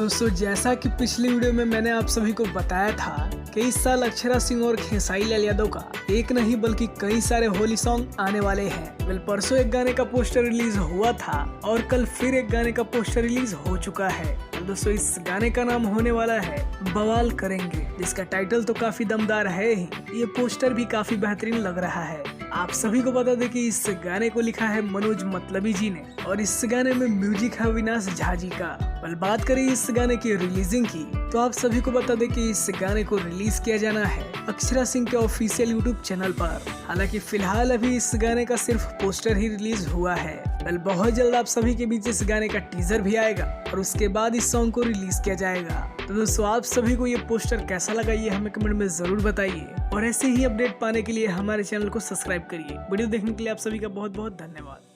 दोस्तों जैसा कि पिछली वीडियो में मैंने आप सभी को बताया था कि इस साल अक्षरा सिंह और खेसारी लाल यादव का एक नहीं बल्कि कई सारे होली सॉन्ग आने वाले हैं। कल परसों एक गाने का पोस्टर रिलीज हुआ था और कल फिर एक गाने का पोस्टर रिलीज हो चुका है। दोस्तों इस गाने का नाम होने वाला है बवाल करेंगे, जिसका टाइटल तो काफी दमदार है ही, ये पोस्टर भी काफी बेहतरीन लग रहा है। आप सभी को बता दें कि इस गाने को लिखा है मनोज मतलबी जी ने और इस गाने में म्यूजिक है अविनाश झा जी का। कल बात करें इस गाने की रिलीजिंग की तो आप सभी को बता दें कि इस गाने को रिलीज किया जाना है अक्षरा सिंह के ऑफिशियल यूट्यूब चैनल पर। हालांकि फिलहाल अभी इस गाने का सिर्फ पोस्टर ही रिलीज हुआ है। कल बहुत जल्द आप सभी के बीच इस गाने का टीजर भी आएगा और उसके बाद इस सॉन्ग को रिलीज किया जाएगा। तो दोस्तों आप सभी को ये पोस्टर कैसा लगा ये हमें कमेंट में जरूर बताइए और ऐसे ही अपडेट पाने के लिए हमारे चैनल को सब्सक्राइब करिए। वीडियो देखने के लिए आप सभी का बहुत बहुत धन्यवाद।